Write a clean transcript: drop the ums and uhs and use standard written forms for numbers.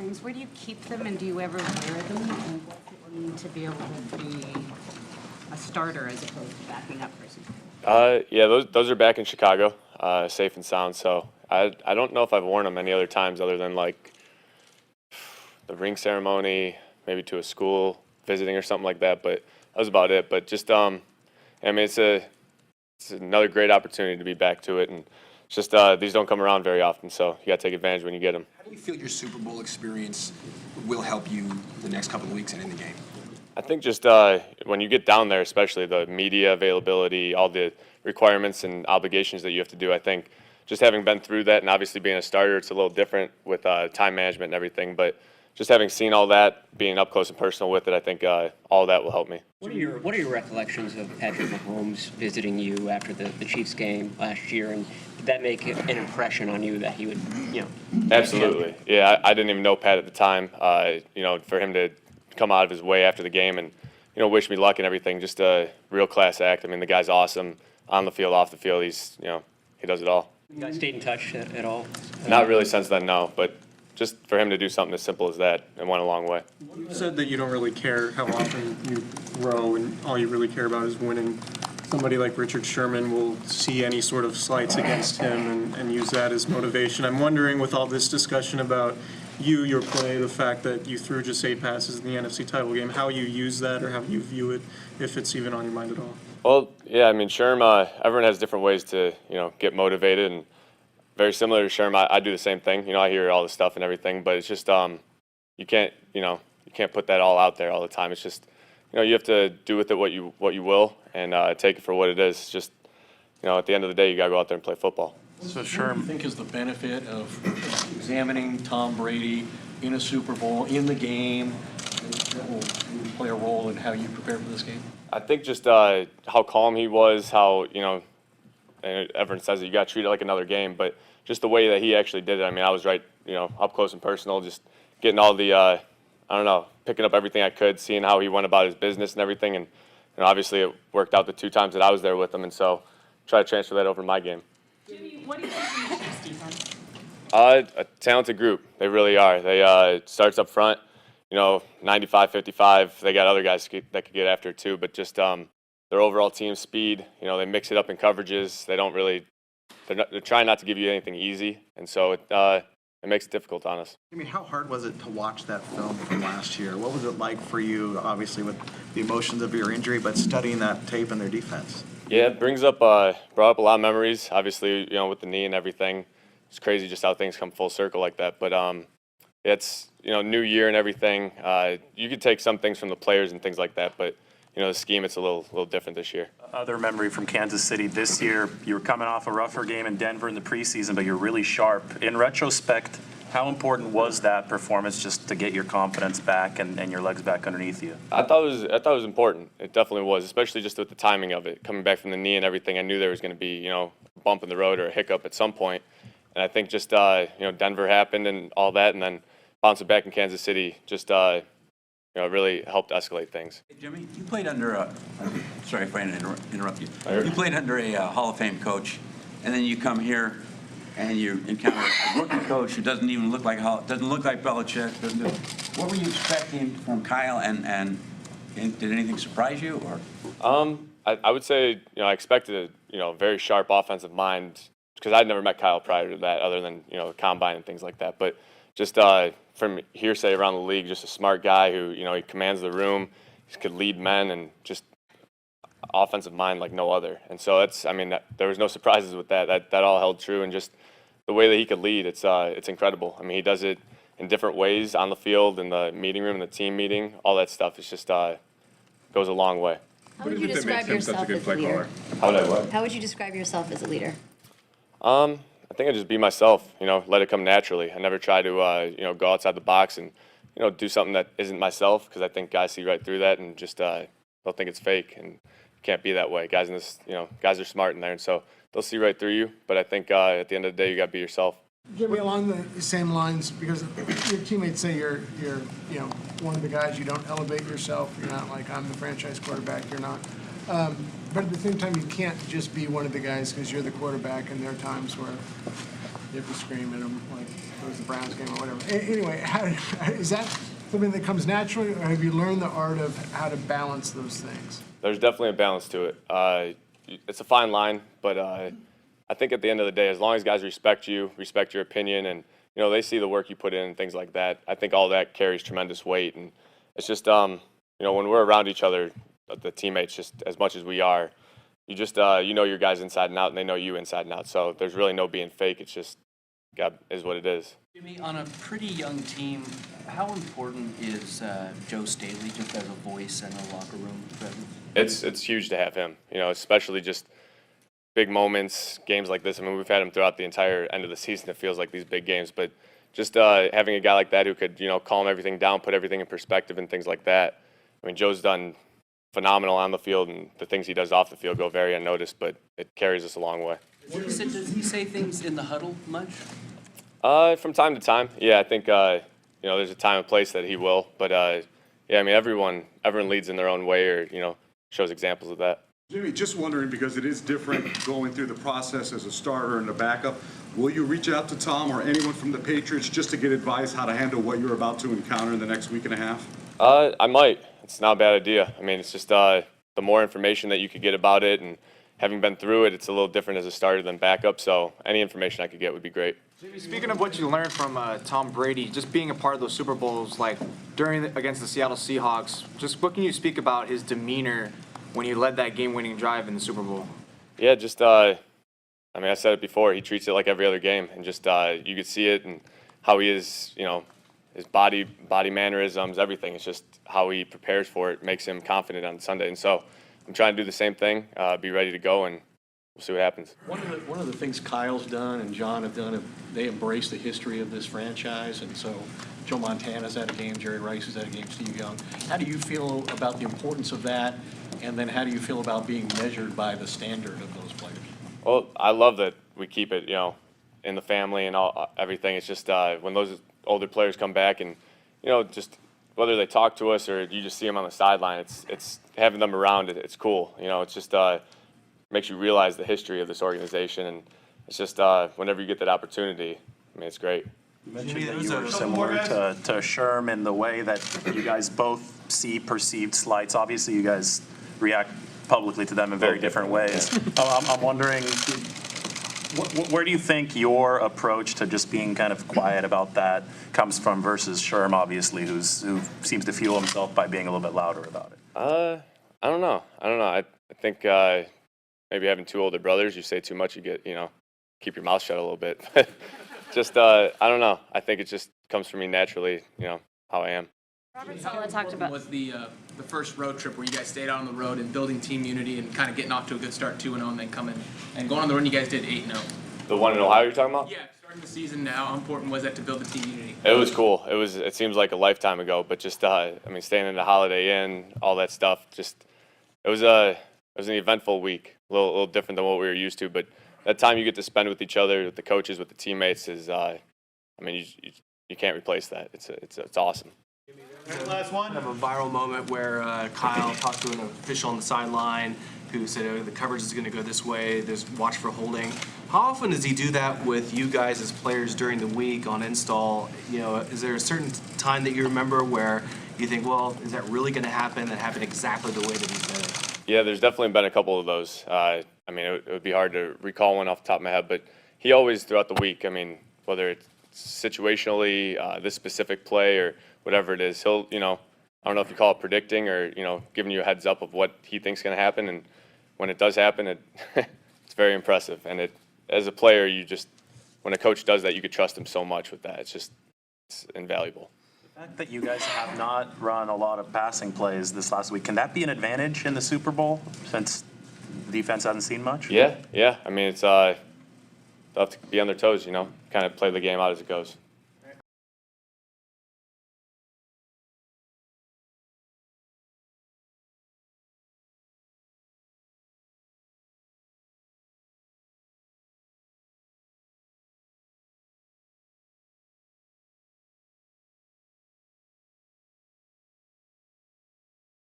things. Where do you keep them, and do you ever wear them? And what's it mean to be able to be a starter as opposed to backing up person? Yeah, those are back in Chicago, safe and sound. So I don't know if I've worn them any other times other than like the ring ceremony, maybe to a school visiting or something like that. But that was about it. But just I mean, it's another great opportunity to be back to it, and it's just these don't come around very often. So you got to take advantage when you get them. How do you feel your Super Bowl experience will help you the next couple of weeks and in the game? I think just when you get down there, especially the media availability, all the requirements and obligations that you have to do, I think just having been through that and obviously being a starter, it's a little different with time management and everything. But just having seen all that, being up close and personal with it, I think all that will help me. What are your recollections of Patrick Mahomes visiting you after the Chiefs game last year, and did that make an impression on you that he would, Absolutely. Yeah, I didn't even know Pat at the time. For him to come out of his way after the game and wish me luck and everything, just a real class act. I mean, the guy's awesome on the field, off the field. He's he does it all. You guys stayed in touch at all? Not really since then, no. But just for him to do something as simple as that, it went a long way. You said that you don't really care how often you throw and all you really care about is winning. Somebody like Richard Sherman will see any sort of slights against him and use that as motivation. I'm wondering, with all this discussion about your play, the fact that you threw just 8 passes in the NFC title game, how you use that or how you view it, if it's even on your mind at all. Well, yeah, I mean, Sherm, everyone has different ways to, get motivated, and very similar to Sherm, I do the same thing. I hear all the stuff and everything, but it's just you can't put that all out there all the time. It's just, you have to do with it what you will and take it for what it is. It's just, at the end of the day, you got to go out there and play football. So Sherm, what do you think is the benefit of examining Tom Brady in a Super Bowl, in the game, that will play a role in how you prepare for this game? I think just how calm he was, how, and everyone says that you got to treat it like another game, but just the way that he actually did it. I mean, I was right, up close and personal, just getting all the, picking up everything I could, seeing how he went about his business and everything. And obviously it worked out the 2 times that I was there with him. And so try to transfer that over to my game. Jimmy, what do you think of the Chiefs defense? A talented group. They really are. They it starts up front, 95-55. They got other guys that could get after it too, but just their overall team speed, they mix it up in coverages. They're trying not to give you anything easy, and so it makes it difficult on us. I mean, how hard was it to watch that film from last year? What was it like for you, obviously with the emotions of your injury, but studying that tape and their defense? Yeah, it brought up a lot of memories. Obviously, with the knee and everything, it's crazy just how things come full circle like that. But it's new year and everything. You could take some things from the players and things like that, but the scheme, it's a little different this year. Other memory from Kansas City this year, you were coming off a rougher game in Denver in the preseason, but you're really sharp. In retrospect, how important was that performance just to get your confidence back and your legs back underneath you? I thought it was important. It definitely was, especially just with the timing of it. Coming back from the knee and everything, I knew there was going to be, a bump in the road or a hiccup at some point. And I think just, Denver happened and all that, and then bouncing back in Kansas City just, it really helped escalate things. Hey, Jimmy, you played under sorry if I interrupt you. You played under a Hall of Fame coach, and then you come here and you encounter a rookie coach who doesn't even look like Belichick. What were you expecting from Kyle, and did anything surprise you? Or I would say I expected a very sharp offensive mind because I'd never met Kyle prior to that, other than the combine and things like that. But just from hearsay around the league, just a smart guy who he commands the room, he could lead men, and just offensive mind like no other. And so there was no surprises with that. That all held true, and just the way that he could lead, it's incredible. I mean, he does it in different ways on the field, in the meeting room, in the team meeting, all that stuff. It's just goes a long way. How would you describe yourself as a leader? How would you describe yourself as a leader? I think I just be myself, let it come naturally. I never try to, go outside the box and, do something that isn't myself, because I think guys see right through that and just they'll think it's fake, and it can't be that way. Guys in this, guys are smart in there, and so they'll see right through you. But I think at the end of the day, you got to be yourself. Jimmy, along the same lines, because your teammates say you're one of the guys, you don't elevate yourself. You're not like, I'm the franchise quarterback. You're not. But at the same time, you can't just be one of the guys because you're the quarterback, and there are times where you have to scream at them like it was the Browns game or whatever. Anyway, is that something that comes naturally, or have you learned the art of how to balance those things? There's definitely a balance to it. It's a fine line, but I think at the end of the day, as long as guys respect you, respect your opinion, and they see the work you put in and things like that, I think all that carries tremendous weight. And it's just when we're around each other, the teammates, just as much as we are, you just your guys inside and out, and they know you inside and out. So there's really no being fake. It's just God is what it is. Jimmy, on a pretty young team, how important is Joe Staley just as a voice and a locker room presence? It's huge to have him, especially just big moments, games like this. I mean, we've had him throughout the entire end of the season. It feels like these big games, but just having a guy like that who could, calm everything down, put everything in perspective and things like that. I mean, Joe's done phenomenal on the field, and the things he does off the field go very unnoticed, but it carries us a long way. Does he say things in the huddle much? From time to time, yeah. I think there's a time and place that he will, but yeah. I mean, everyone leads in their own way, or shows examples of that. Jimmy, just wondering, because it is different going through the process as a starter and a backup, will you reach out to Tom or anyone from the Patriots just to get advice how to handle what you're about to encounter in the next week and a half? I might. It's not a bad idea. I mean, it's just the more information that you could get about it, and having been through it, it's a little different as a starter than backup. So any information I could get would be great. Jimmy, speaking of what you learned from Tom Brady, just being a part of those Super Bowls, like against the Seattle Seahawks, just what can you speak about his demeanor when he led that game-winning drive in the Super Bowl? Yeah, just I said it before. He treats it like every other game, and just you could see it and how he is, his body mannerisms, everything. It's just how he prepares for it makes him confident on Sunday. And so I'm trying to do the same thing, be ready to go, and we'll see what happens. One of the things Kyle's done and John have done, they embrace the history of this franchise, and so Joe Montana's at a game, Jerry Rice is at a game, Steve Young. How do you feel about the importance of that, and then how do you feel about being measured by the standard of those players? Well, I love that we keep it, in the family and everything. It's just when those older players come back and, just whether they talk to us or you just see them on the sideline, it's having them around. It's cool. It's just makes you realize the history of this organization, and it's just whenever you get that opportunity, I mean, it's great. You mentioned that you were similar to Sherm in the way that you guys both see perceived slights. Obviously, you guys react publicly to them in very different ways. I'm wondering, where do you think your approach to just being kind of quiet about that comes from versus Sherm, obviously, who seems to fuel himself by being a little bit louder about it? I don't know. I think maybe having two older brothers, you say too much, you get, keep your mouth shut a little bit. Just, I don't know. I think it just comes from me naturally, how I am. Robert Saleh talked about was the first road trip where you guys stayed out on the road and building team unity and kind of getting off to a good start 2-0 and then coming and going on the road and you guys did 8-0. The one in Ohio you're talking about? Yeah, starting the season now. How important was that to build the team unity? It was cool. It seems like a lifetime ago, but just staying in the Holiday Inn, all that stuff, just it was an eventful week. A little different than what we were used to, but that time you get to spend with each other, with the coaches, with the teammates is you can't replace that. It's awesome. Last one. Have a viral moment where Kyle talked to an official on the sideline who said, oh, the coverage is going to go this way, there's watch for holding. How often does he do that with you guys as players during the week on install? Is there a certain time that you remember where you think, well, is that really going to happen? That happened exactly the way that he said it? Yeah, there's definitely been a couple of those. It would be hard to recall one off the top of my head, but he always, throughout the week, whether it's situationally, this specific play or whatever it is, he'll, I don't know if you call it predicting or, giving you a heads up of what he thinks is going to happen. And when it does happen, it's very impressive. And as a player, when a coach does that, you could trust him so much with that. It's invaluable. The fact that you guys have not run a lot of passing plays this last week, can that be an advantage in the Super Bowl since the defense hasn't seen much? Yeah. They'll have to be on their toes, kind of play the game out as it goes.